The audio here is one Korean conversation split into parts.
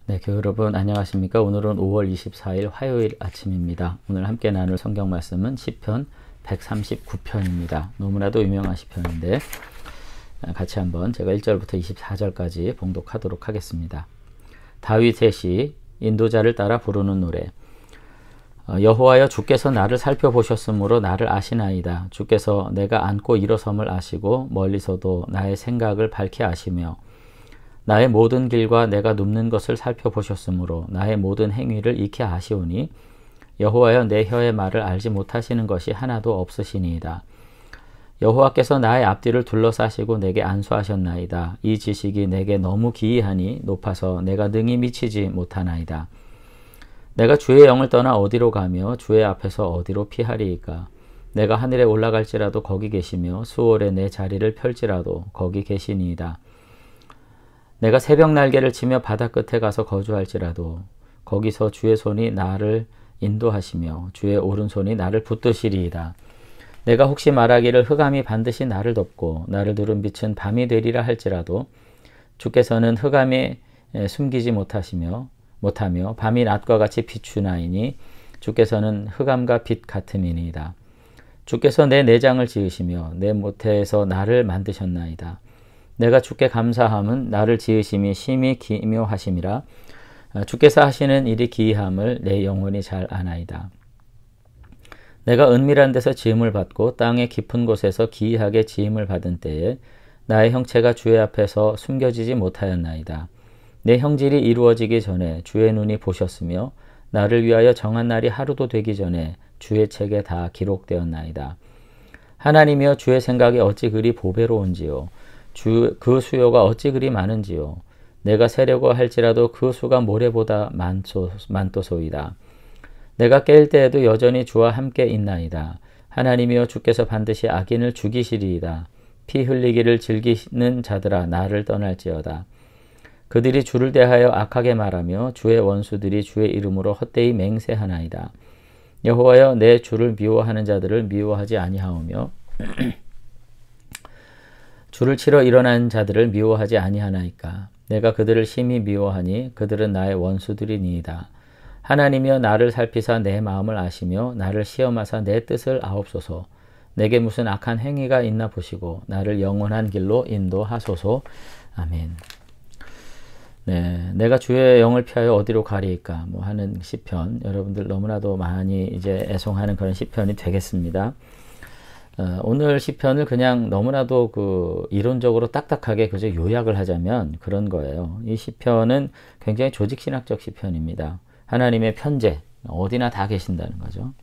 네, 교회 여러분 안녕하십니까? 오늘은 5월 24일 화요일 아침입니다. 오늘 함께 나눌 성경 말씀은 시편 139편입니다. 너무나도 유명한 시편인데 같이 한번 제가 1절부터 24절까지 봉독하도록 하겠습니다. 다윗의 시, 인도자를 따라 부르는 노래. 여호와여, 주께서 나를 살펴보셨으므로 나를 아시나이다. 주께서 내가 앉고 일어섬을 아시고 멀리서도 나의 생각을 밝히 아시며 나의 모든 길과 내가 눕는 것을 살펴보셨으므로 나의 모든 행위를 익히 아시오니 여호와여, 내 혀의 말을 알지 못하시는 것이 하나도 없으시니이다. 여호와께서 나의 앞뒤를 둘러싸시고 내게 안수하셨나이다. 이 지식이 내게 너무 기이하니 높아서 내가 능히 미치지 못하나이다. 내가 주의 영을 떠나 어디로 가며 주의 앞에서 어디로 피하리이까. 내가 하늘에 올라갈지라도 거기 계시며 수월에 내 자리를 펼지라도 거기 계시니이다. 내가 새벽 날개를 치며 바다 끝에 가서 거주할지라도 거기서 주의 손이 나를 인도하시며 주의 오른손이 나를 붙드시리이다. 내가 혹시 말하기를 흑암이 반드시 나를 덮고 나를 두른 빛은 밤이 되리라 할지라도 주께서는 흑암에 숨기지 못하며 밤이 낮과 같이 비추나이니 주께서는 흑암과 빛 같음이니이다. 주께서 내 내장을 지으시며 내 모태에서 나를 만드셨나이다. 내가 주께 감사함은 나를 지으심이 심히 기묘하심이라. 주께서 하시는 일이 기이함을 내 영혼이 잘 아나이다. 내가 은밀한 데서 지음을 받고 땅의 깊은 곳에서 기이하게 지음을 받은 때에 나의 형체가 주의 앞에서 숨겨지지 못하였나이다. 내 형질이 이루어지기 전에 주의 눈이 보셨으며 나를 위하여 정한 날이 하루도 되기 전에 주의 책에 다 기록되었나이다. 하나님이여, 주의 생각이 어찌 그리 보배로운지요. 그 수요가 어찌 그리 많은지요. 내가 세려고 할지라도 그 수가 모래보다 많도소이다. 내가 깰 때에도 여전히 주와 함께 있나이다. 하나님이여, 주께서 반드시 악인을 죽이시리이다. 피 흘리기를 즐기는 자들아, 나를 떠날지어다. 그들이 주를 대하여 악하게 말하며 주의 원수들이 주의 이름으로 헛되이 맹세하나이다. 여호와여, 내 주를 미워하는 자들을 미워하지 아니하오며 주를 치러 일어난 자들을 미워하지 아니하나이까. 내가 그들을 심히 미워하니 그들은 나의 원수들이니이다. 하나님이여, 나를 살피사 내 마음을 아시며 나를 시험하사 내 뜻을 아옵소서. 내게 무슨 악한 행위가 있나 보시고 나를 영원한 길로 인도하소서. 아멘. 네, 내가 주의 영을 피하여 어디로 가리이까 하는 시편, 여러분들 너무나도 많이 이제 애송하는 그런 시편이 되겠습니다. 오늘 시편을 그냥 너무나도 이론적으로 딱딱하게 그저 요약을 하자면 그런 거예요. 이 시편은 굉장히 조직신학적 시편입니다. 하나님의 편재, 어디나 다 계신다는 거죠.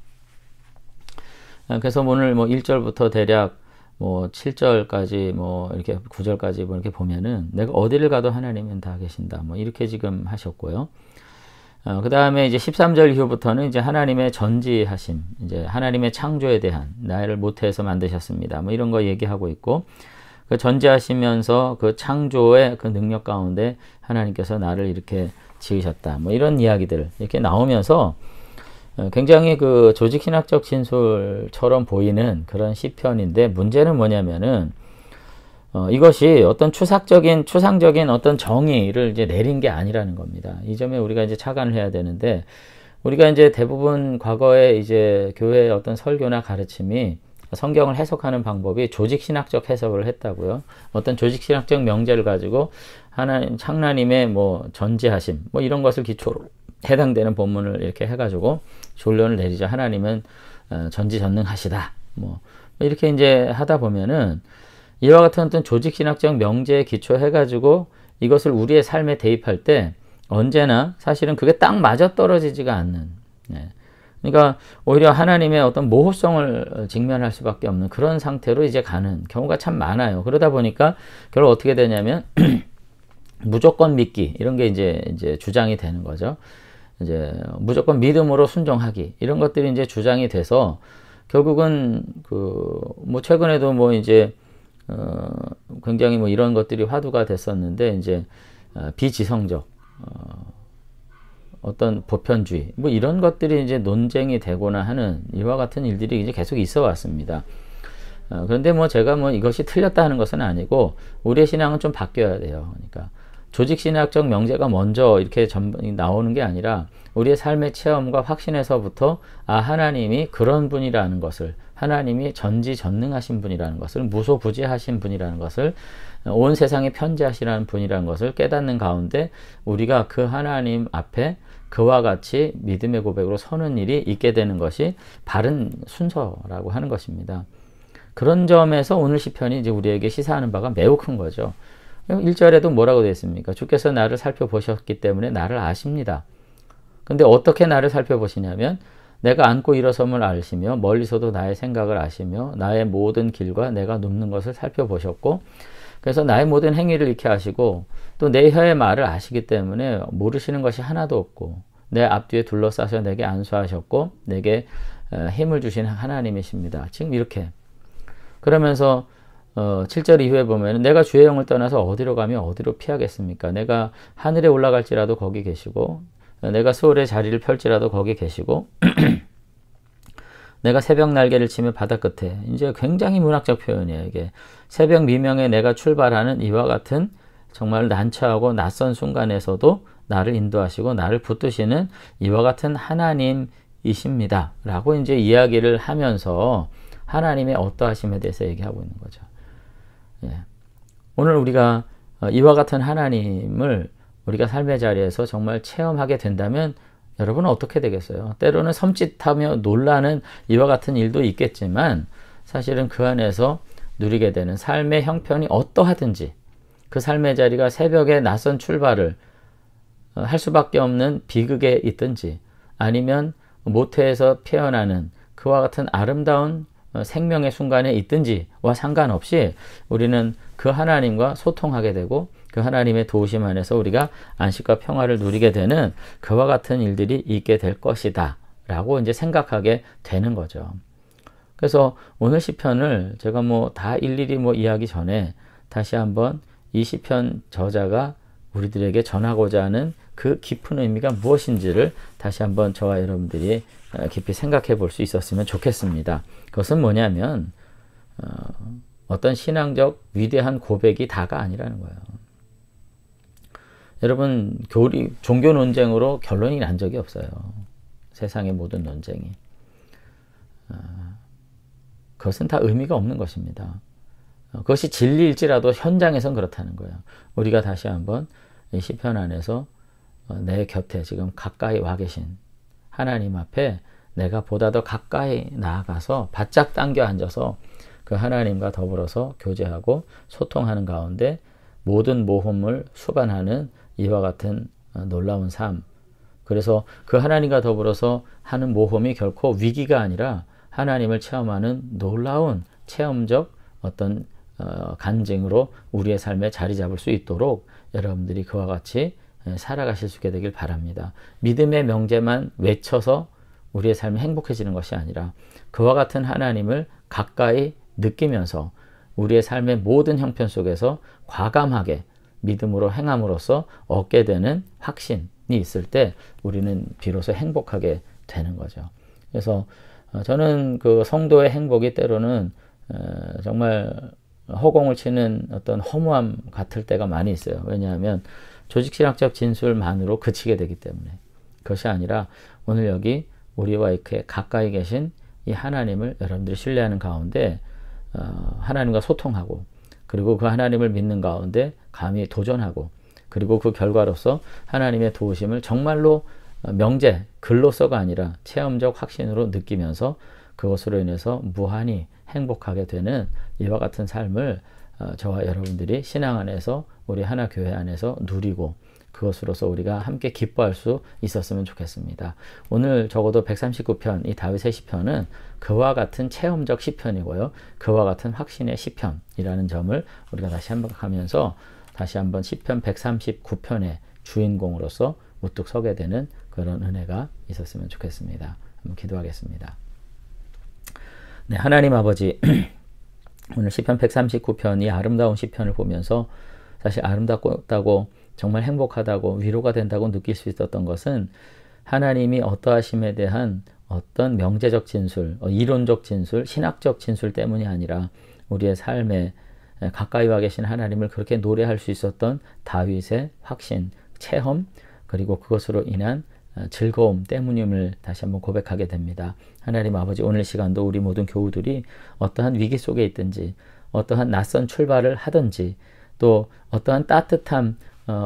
그래서 오늘 1절부터 대략 7절까지 이렇게 9절까지 이렇게 보면은 내가 어디를 가도 하나님은 다 계신다. 이렇게 지금 하셨고요. 그 다음에 이제 13절 이후부터는 이제 하나님의 전지하심, 이제 하나님의 창조에 대한 나를 모태에서 만드셨습니다. 이런 거 얘기하고 있고, 그 전지하시면서 그 창조의 그 능력 가운데 하나님께서 나를 이렇게 지으셨다. 이런 이야기들 이렇게 나오면서 굉장히 그 조직신학적 진술처럼 보이는 그런 시편인데, 문제는 뭐냐면은 이것이 어떤 추상적인 어떤 정의를 이제 내린 게 아니라는 겁니다. 이 점에 우리가 이제 착안을 해야 되는데, 우리가 이제 대부분 과거에 이제 교회의 어떤 설교나 가르침이 성경을 해석하는 방법이 조직신학적 해석을 했다고요. 어떤 조직신학적 명제를 가지고 하나님의 전지하심 이런 것을 기초로 해당되는 본문을 이렇게 해가지고 결론을 내리자. 하나님은 전지전능하시다. 이렇게 이제 하다 보면은 이와 같은 어떤 조직신학적 명제에 기초해가지고 이것을 우리의 삶에 대입할 때 언제나 사실은 그게 딱 맞아 떨어지지가 않는. 그러니까 오히려 하나님의 어떤 모호성을 직면할 수밖에 없는 그런 상태로 이제 가는 경우가 참 많아요. 그러다 보니까 결국 어떻게 되냐면 무조건 믿기 이런 게 이제 주장이 되는 거죠. 이제 무조건 믿음으로 순종하기 이런 것들이 이제 주장이 돼서 결국은 최근에도 이제 굉장히 이런 것들이 화두가 됐었는데, 이제 비지성적 어떤 보편주의 이런 것들이 이제 논쟁이 되거나 하는 이와 같은 일들이 이제 계속 있어 왔습니다. 그런데 제가 이것이 틀렸다 하는 것은 아니고 우리의 신앙은 좀 바뀌어야 돼요. 그러니까 조직신학적 명제가 먼저 이렇게 나오는 게 아니라 우리의 삶의 체험과 확신에서부터 하나님이 그런 분이라는 것을, 하나님이 전지전능하신 분이라는 것을, 무소부지하신 분이라는 것을, 온 세상에 편지하시라는 분이라는 것을 깨닫는 가운데 우리가 그 하나님 앞에 그와 같이 믿음의 고백으로 서는 일이 있게 되는 것이 바른 순서라고 하는 것입니다. 그런 점에서 오늘 시편이 이제 우리에게 시사하는 바가 매우 큰 거죠. 1절에도 뭐라고 되어 있습니까? 주께서 나를 살펴보셨기 때문에 나를 아십니다. 근데 어떻게 나를 살펴보시냐면 내가 앉고 일어섬을 아시며 멀리서도 나의 생각을 아시며 나의 모든 길과 내가 눕는 것을 살펴보셨고, 그래서 나의 모든 행위를 익히 아시고 또 내 혀의 말을 아시기 때문에 모르시는 것이 하나도 없고 내 앞뒤에 둘러싸서 내게 안수하셨고 내게 힘을 주신 하나님이십니다. 지금 이렇게 그러면서 7절 이후에 보면 내가 주의 영을 떠나서 어디로 가며 어디로 피하겠습니까? 내가 하늘에 올라갈지라도 거기 계시고 내가 스올의 자리를 펼지라도 거기 계시고 내가 새벽 날개를 치며 바다 끝에, 이제 굉장히 문학적 표현이에요. 이게 새벽 미명에 내가 출발하는 이와 같은 정말 난처하고 낯선 순간에서도 나를 인도하시고 나를 붙드시는 이와 같은 하나님이십니다 라고 이제 이야기를 하면서 하나님의 어떠하심에 대해서 얘기하고 있는 거죠. 예. 오늘 우리가 이와 같은 하나님을 우리가 삶의 자리에서 정말 체험하게 된다면 여러분은 어떻게 되겠어요? 때로는 섬찟하며 놀라는 이와 같은 일도 있겠지만 사실은 그 안에서 누리게 되는 삶의 형편이 어떠하든지 그 삶의 자리가 새벽에 낯선 출발을 할 수밖에 없는 비극에 있든지 아니면 모태에서 피어나는 그와 같은 아름다운 생명의 순간에 있든지와 상관없이 우리는 그 하나님과 소통하게 되고 그 하나님의 도우심 안에서 우리가 안식과 평화를 누리게 되는 그와 같은 일들이 있게 될 것이다 라고 이제 생각하게 되는 거죠. 그래서 오늘 시편을 제가 다 일일이 이야기 전에 다시 한번 이 시편 저자가 우리들에게 전하고자 하는 그 깊은 의미가 무엇인지를 다시 한번 저와 여러분들이 깊이 생각해 볼 수 있었으면 좋겠습니다. 그것은 뭐냐면 어떤 신앙적 위대한 고백이 다가 아니라는 거예요. 여러분, 종교 논쟁으로 결론이 난 적이 없어요. 세상의 모든 논쟁이. 그것은 다 의미가 없는 것입니다. 그것이 진리일지라도 현장에선 그렇다는 거예요. 우리가 다시 한번 이 시편 안에서 내 곁에 지금 가까이 와 계신 하나님 앞에 내가 보다 더 가까이 나아가서 바짝 당겨 앉아서 그 하나님과 더불어서 교제하고 소통하는 가운데 모든 모험을 수반하는 이와 같은 놀라운 삶. 그래서 그 하나님과 더불어서 하는 모험이 결코 위기가 아니라 하나님을 체험하는 놀라운 체험적 어떤 간증으로 우리의 삶에 자리 잡을 수 있도록 여러분들이 그와 같이 살아가실 수 있게 되길 바랍니다. 믿음의 명제만 외쳐서 우리의 삶이 행복해지는 것이 아니라 그와 같은 하나님을 가까이 느끼면서 우리의 삶의 모든 형편 속에서 과감하게 믿음으로 행함으로써 얻게 되는 확신이 있을 때 우리는 비로소 행복하게 되는 거죠. 그래서 저는 그 성도의 행복이 때로는 정말 허공을 치는 어떤 허무함 같을 때가 많이 있어요. 왜냐하면 조직신학적 진술만으로 그치게 되기 때문에. 그것이 아니라 오늘 여기 우리와 이렇게 가까이 계신 이 하나님을 여러분들이 신뢰하는 가운데 하나님과 소통하고 그리고 그 하나님을 믿는 가운데 감히 도전하고 그리고 그 결과로서 하나님의 도우심을 정말로 명제, 글로서가 아니라 체험적 확신으로 느끼면서 그것으로 인해서 무한히 행복하게 되는 이와 같은 삶을 저와 여러분들이 신앙 안에서 우리 하나교회 안에서 누리고 그것으로서 우리가 함께 기뻐할 수 있었으면 좋겠습니다. 오늘 적어도 139편 이 다윗의 시편은 그와 같은 체험적 시편이고요. 그와 같은 확신의 시편이라는 점을 우리가 다시 한번 하면서 다시 한번 시편 139편의 주인공으로서 우뚝 서게 되는 그런 은혜가 있었으면 좋겠습니다. 한번 기도하겠습니다. 네, 하나님 아버지 오늘 시편 139편 이 아름다운 시편을 보면서 사실 아름답다고 정말 행복하다고 위로가 된다고 느낄 수 있었던 것은 하나님이 어떠하심에 대한 어떤 명제적 진술, 이론적 진술, 신학적 진술 때문이 아니라 우리의 삶에 가까이 와 계신 하나님을 그렇게 노래할 수 있었던 다윗의 확신, 체험, 그리고 그것으로 인한 즐거움 때문임을 다시 한번 고백하게 됩니다. 하나님 아버지, 오늘 시간도 우리 모든 교우들이 어떠한 위기 속에 있든지, 어떠한 낯선 출발을 하든지, 또 어떠한 따뜻함,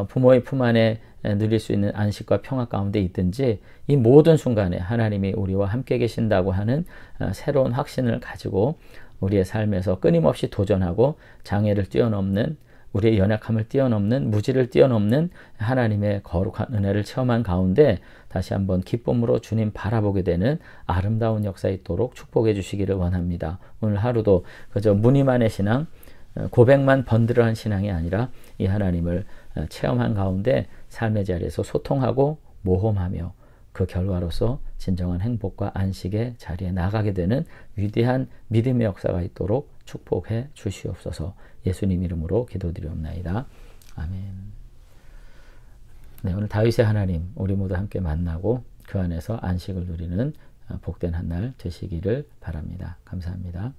부모의 품 안에 누릴 수 있는 안식과 평화 가운데 있든지, 이 모든 순간에 하나님이 우리와 함께 계신다고 하는 새로운 확신을 가지고 우리의 삶에서 끊임없이 도전하고 장애를 뛰어넘는, 우리의 연약함을 뛰어넘는, 무지를 뛰어넘는 하나님의 거룩한 은혜를 체험한 가운데 다시 한번 기쁨으로 주님 바라보게 되는 아름다운 역사 있도록 축복해 주시기를 원합니다. 오늘 하루도 그저 무늬만의 신앙, 고백만 번들어한 신앙이 아니라 이 하나님을 체험한 가운데 삶의 자리에서 소통하고 모험하며 그 결과로서 진정한 행복과 안식의 자리에 나가게 되는 위대한 믿음의 역사가 있도록 축복해 주시옵소서. 예수님 이름으로 기도드리옵나이다. 아멘. 네, 오늘 다윗의 하나님 우리 모두 함께 만나고 그 안에서 안식을 누리는 복된 한 날 되시기를 바랍니다. 감사합니다.